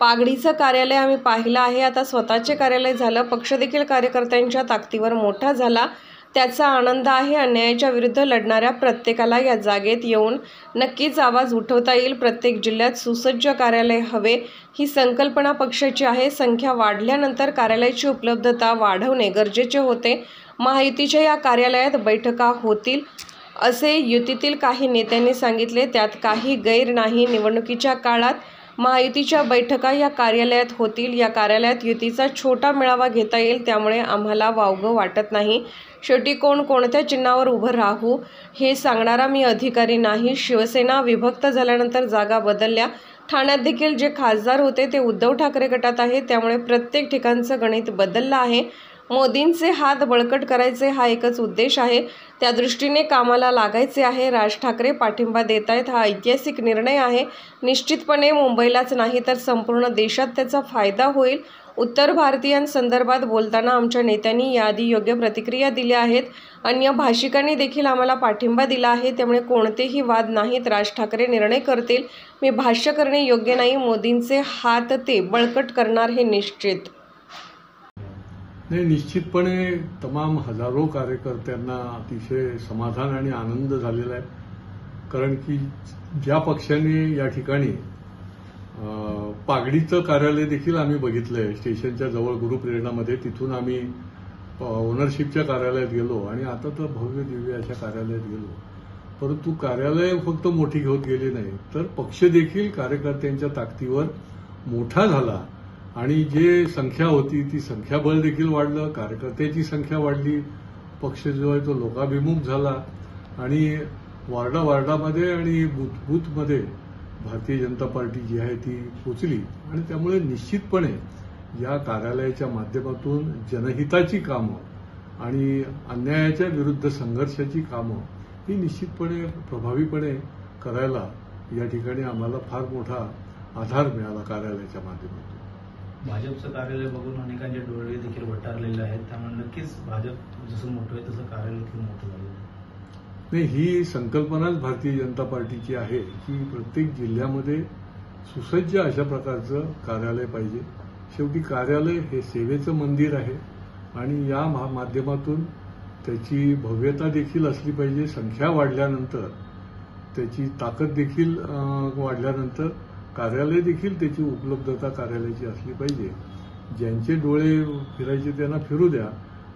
पागडीचं कार्यालय आम्ही पाहिलं आहे. आता स्वतःचे कार्यालय झालं. पक्ष देखील कार्यकर्त्यांच्या ताकदीवर मोठा झाला. त्याचा आनंद आहे. अन्यायाच्या विरुद्ध लढणाऱ्या प्रत्येकाला या जागेत येऊन नक्कीच आवाज उठवता येईल. प्रत्येक जिल्ह्यात सुसज्ज कार्यालय हवे ही संकल्पना पक्षाची आहे. संख्या वाढल्यानंतर कार्यालयाची उपलब्धता वाढवणे गरजेचे होते. महायुतीच्या या कार्यालयात बैठका होतील असे युतीतील काही नेत्यांनी सांगितले. त्यात काही गैर नाही. निवडणुकीच्या काळात महायुतीच्या बैठका या कार्यालयात होतील. या कार्यालयात युतीचा छोटा मेळावा घेता येईल. त्यामुळे आम्हाला वावगं वाटत नाही. शेवटी कोण कोणत्या चिन्हावर उभं राहू हे सांगणारा मी अधिकारी नाही. शिवसेना विभक्त झाल्यानंतर जागा बदलल्या. ठाण्यात देखील जे खासदार होते ते उद्धव ठाकरे गटात आहेत. त्यामुळे प्रत्येक ठिकाणचं गणित बदललं आहे. मोदींचे हात बळकट करायचे हा एकच उद्देश आहे. त्या दृष्टीने कामाला लागायचे आहे. राज ठाकरे पाठिंबा देत आहेत. हा ऐतिहासिक निर्णय आहे. निश्चितपणे मुंबईलाच नाही तर संपूर्ण देशात त्याचा फायदा होईल. उत्तर भारतीयांसंदर्भात बोलताना आमच्या नेत्यांनी याआधी योग्य प्रतिक्रिया दिल्या आहेत. अन्य भाषिकांनी देखील आम्हाला पाठिंबा दिला आहे. त्यामुळे कोणतेही वाद नाहीत. राज ठाकरे निर्णय करतील. मी भाष्य करणे योग्य नाही. मोदींचे हात ते बळकट करणार हे निश्चित. नाही, निश्चितपणे तमाम हजारो कार्यकर्त्यांना अतिशय समाधान आणि आनंद झालेला आहे. कारण की ज्या पक्षाने या ठिकाणी पागडीचं कार्यालय देखील आम्ही बघितलंय स्टेशनच्या जवळ गुरुप्रेरणामध्ये, तिथून आम्ही ओनरशिपच्या कार्यालयात गेलो आणि आता तर भव्य दिव्य अशा कार्यालयात गेलो. परंतु कार्यालय फक्त मोठी होत गेली नाही, तर पक्ष देखील कार्यकर्त्यांच्या ताकदीवर मोठा झाला आणि जे संख्या होती ती संख्याबळ देखील वाढलं. कार्यकर्त्याची संख्या वाढली. पक्ष जो आहे तो लोकाभिमुख झाला आणि वार्डामध्ये आणि बूथमध्ये भारतीय जनता पार्टी जी आहे ती पोचली. आणि त्यामुळे निश्चितपणे या कार्यालयाच्या माध्यमातून जनहिताची कामं आणि अन्यायाच्या विरुद्ध संघर्षाची कामं ही निश्चितपणे प्रभावीपणे करायला या ठिकाणी आम्हाला फार मोठा आधार मिळाला कार्यालयाच्या माध्यमातून. भाजपचं कार्यालय बघून अनेकांचे डोळे देखील वटारलेले आहेत. त्यामुळे नक्कीच भाजप जसं मोठं आहे तसं कार्यालय देखील मोठं झालेलं आहे. नाही, ही संकल्पनाच भारतीय जनता पार्टीची आहे की प्रत्येक जिल्ह्यामध्ये सुसज्ज अशा प्रकारचं कार्यालय पाहिजे. शेवटी कार्यालय हे सेवेचं मंदिर आहे आणि या माध्यमातून त्याची भव्यता देखील असली पाहिजे. संख्या वाढल्यानंतर त्याची ताकद देखील वाढल्यानंतर कार्यालय देखील त्याची उपलब्धता कार्यालयाची असली पाहिजे. ज्यांचे डोळे फिरायचे त्यांना फिरू द्या,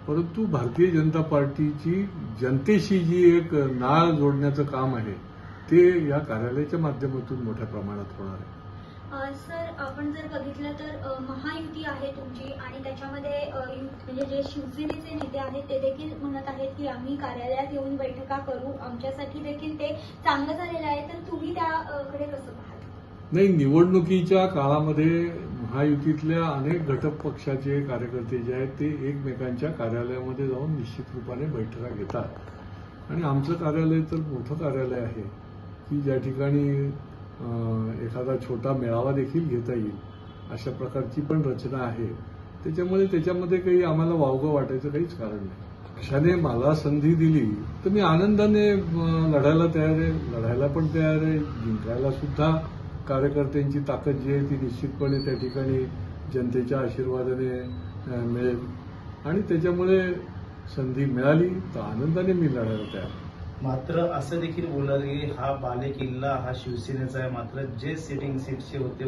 परंतु भारतीय जनता पार्टीची जनतेशी जी एक नाळ जोडण्याचं काम आहे ते या कार्यालयाच्या माध्यमातून मोठ्या प्रमाणात होणार आहे. सर, आपण जर बघितलं तर महायुती आहे तुमची आणि त्याच्यामध्ये म्हणजे जे शिवसेनेचे नेते आहेत ते देखील म्हणत आहेत की आम्ही कार्यालयात येऊन बैठका करू, आमच्यासाठी देखील ते चांगलं झालेलं आहे. तर तुम्ही त्याकडे कसं पाहता? नाही, निवडणुकीच्या काळामध्ये महायुतीतल्या अनेक घटक पक्षाचे कार्यकर्ते जे आहेत ते एकमेकांच्या कार्यालयामध्ये जाऊन निश्चित रूपाने बैठका घेतात आणि आमचं कार्यालय तर मोठं कार्यालय आहे की ज्या ठिकाणी एखादा छोटा मेळावा देखील घेता येईल अशा प्रकारची पण रचना आहे. त्याच्यामुळे त्याच्यामध्ये काही आम्हाला वावगं वाटायचं काहीच कारण नाही. पक्षाने मला संधी दिली तर मी आनंदाने लढायला तयार आहे. लढायला पण तयार आहे. जिंकायला सुद्धा कार्यकर्त्यांची ताकद जी आहे ती निश्चितपणे त्या ठिकाणी जनतेच्या आशीर्वादाने मिळेल आणि त्याच्यामुळे संधी मिळाली तर आनंदाने मी लढायला तयार. मात्र असं देखील बोललं की हा बालेकिल्ला हा शिवसेनेचा आहे. मात्र जे सिटिंग सीटचे होते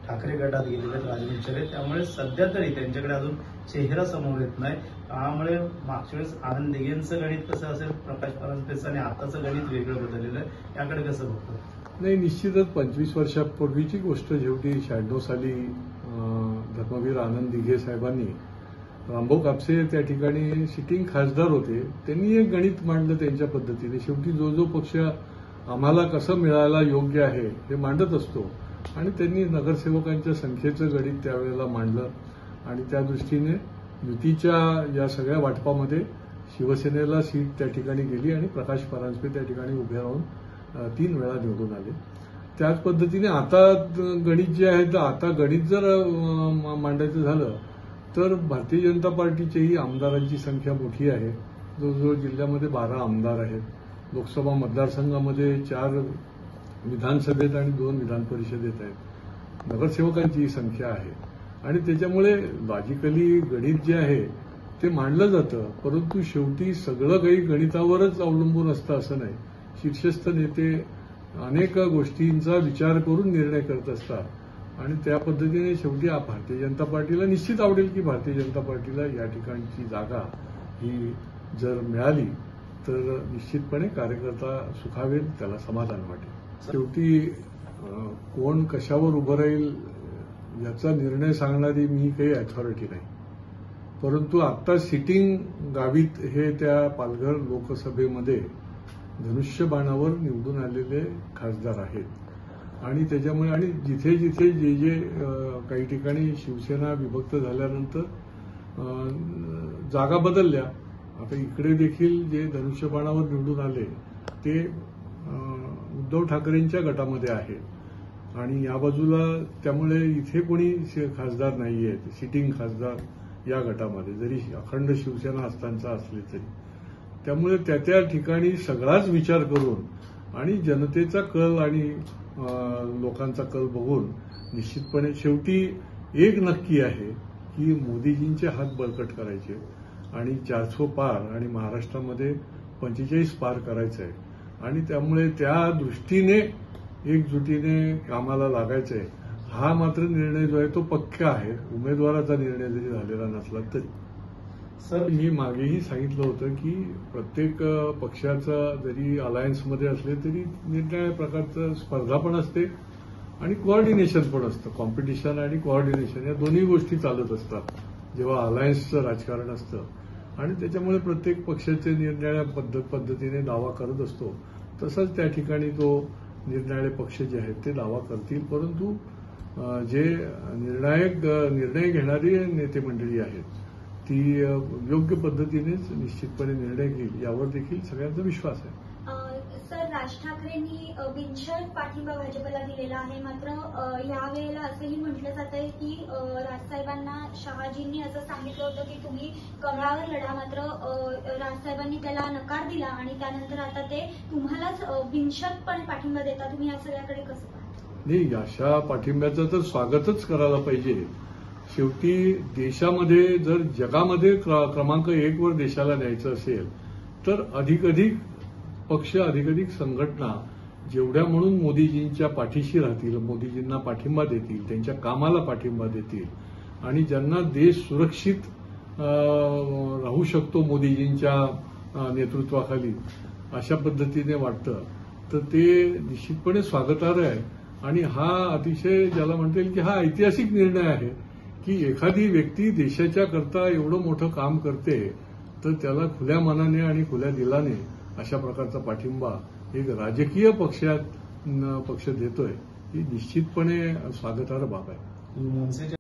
ठाकरे गटात गेलेले राजनीतीचे, त्यामुळे सध्या तरी त्यांच्याकडे अजून चेहरा समोर येत नाही. त्यामुळे मागच्या वेळेस आनंद दिघेंचं गणित कसं असेल, प्रकाश परांजपेचं आणि आताचं गणित वेगळं बदललेलं आहे. याकडे कसं बघतो? नाही, निश्चितच 25 वर्षापूर्वीची गोष्ट. शेवटी 96 साली धर्मवीर आनंद दिघे साहेबांनी, रामभाऊ कापसे त्या ठिकाणी सिटिंग खासदार होते, त्यांनी एक गणित मांडलं त्यांच्या पद्धतीने. शेवटी जो जो पक्ष आम्हाला कसं मिळायला योग्य आहे हे मांडत असतो आणि त्यांनी नगरसेवकांच्या संख्येचं गणित त्यावेळेला मांडलं आणि त्या दृष्टीने युतीच्या या सगळ्या वाटपामध्ये शिवसेनेला सीट त्या ठिकाणी गेली आणि प्रकाश परांजपे त्या ठिकाणी उभे राहून 3 वेळा निवडून आले. त्याच पद्धतीने आता गणित जे आहे तर आता गणित जर मांडायचं झालं तर भारतीय जनता पार्टीचेही आमदारांची संख्या मोठी आहे. जवळजवळ जिल्ह्यामध्ये 12 आमदार आहेत. लोकसभा मतदारसंघामध्ये 4 विधानसभेत आणि 2 विधान परिषदेत आहेत. नगरसेवकांची संख्या आहे आणि त्याच्यामुळे लॉजिकली गणित जे आहे ते मांडलं जातं, परंतु शेवटी सगळं काही गणितावरच अवलंबून असतं असं नाही. शीर्षस्थ नेते अनेक गोष्टींचा विचार करून निर्णय करत असतात आणि त्या पद्धतीने शेवटी भारतीय जनता पार्टीला निश्चित आवडेल की भारतीय जनता पार्टीला या ठिकाणची जागा ही जर मिळाली तर निश्चितपणे कार्यकर्ता सुखावेल, त्याला समाधान वाटेल. शेवटी कोण कशावर उभं राहील याचा निर्णय सांगणारी मी काही अथॉरिटी नाही, परंतु आता सिटिंग गावित हे त्या पालघर लोकसभेमध्ये धनुष्यबाणावर निवडून आलेले खासदार आहेत आणि त्याच्यामुळे आणि जिथे जिथे जे काही ठिकाणी शिवसेना विभक्त झाल्यानंतर जागा बदलल्या, आता इकडे देखील जे धनुष्यबाणावर निवडून आले ते उद्धव ठाकरेंच्या गटामध्ये आहेत आणि या बाजूला त्यामुळे इथे कोणी खासदार नाही आहेत, सिटिंग खासदार या गटामध्ये जरी अखंड शिवसेना असताना असले तरी. त्यामुळे त्या ठिकाणी सगळाच विचार करून आणि जनतेचा कल आणि लोकांचा कल बघून निश्चितपणे शेवटी एक नक्की आहे की मोदीजींचे हात बळकट करायचे आणि 400 पार आणि महाराष्ट्रामध्ये 45 पार करायचं आहे आणि त्यामुळे त्या दृष्टीने एकजुटीने कामाला लागायचं आहे. हा मात्र निर्णय जो आहे तो पक्का आहे, उमेदवाराचा निर्णय जरी झालेला नसला तरी. सर, मी मागेही सांगितलं होतं की प्रत्येक पक्षाचा जरी अलायन्समध्ये असले तरी निरनिराळ्या प्रकारचं स्पर्धा पण असते आणि कोऑर्डिनेशन पण असतं. कॉम्पिटिशन आणि कोऑर्डिनेशन या दोन्ही गोष्टी चालत असतात जेव्हा अलायन्सचं राजकारण असतं आणि त्याच्यामुळे प्रत्येक पक्षाचे निरनिराळ्या पद्धतीने दावा करत असतो. तसंच त्या ठिकाणी तो निरनिराळे पक्ष जे आहेत ते दावा करतील, परंतु जे निर्णय घेणारी नेते मंडळी आहेत ती योग्य पद्धतीनेच निश्चितपणे निर्णय घेईल यावर देखील सगळ्यांचा विश्वास आहे. सर, राज ठाकरेंनी बिनशर्त पाठिंबा भाजपला दिलेला आहे, मात्र यावेळेला असंही म्हटलं जात आहे की राजसाहेबांना शहाजींनी असं सांगितलं होतं की तुम्ही कमळावर लढा, मात्र राजसाहेबांनी त्याला नकार दिला आणि त्यानंतर आता ते तुम्हालाच बिनशर्तपणे पाठिंबा देता. तुम्ही या सगळ्याकडे कसं पाहता? नाही, अशा पाठिंब्याचं तर स्वागतच करायला पाहिजे. शेवटी देशामध्ये जर जगामध्ये क्रमांक 1 वर देशाला न्यायचं असेल तर अधिकाधिक पक्ष, अधिकाधिक संघटना जेवढ्या म्हणून मोदीजींच्या पाठीशी राहतील, मोदीजींना पाठिंबा देतील, त्यांच्या कामाला पाठिंबा देतील आणि ज्यांना देश सुरक्षित राहू शकतो मोदीजींच्या नेतृत्वाखाली अशा पद्धतीने वाटतं तर ते निश्चितपणे स्वागतार्ह आहे. आणि हा अतिशय ज्याला म्हणता येईल की हा ऐतिहासिक निर्णय आहे की एखादी व्यक्ती देशाच्या करता एवढं मोठं काम करते तर त्याला खुल्या मनाने आणि खुल्या दिलाने अशा प्रकारचा पाठिंबा एक राजकीय पक्ष देतोय ही निश्चितपणे स्वागतार्ह बाब आहे.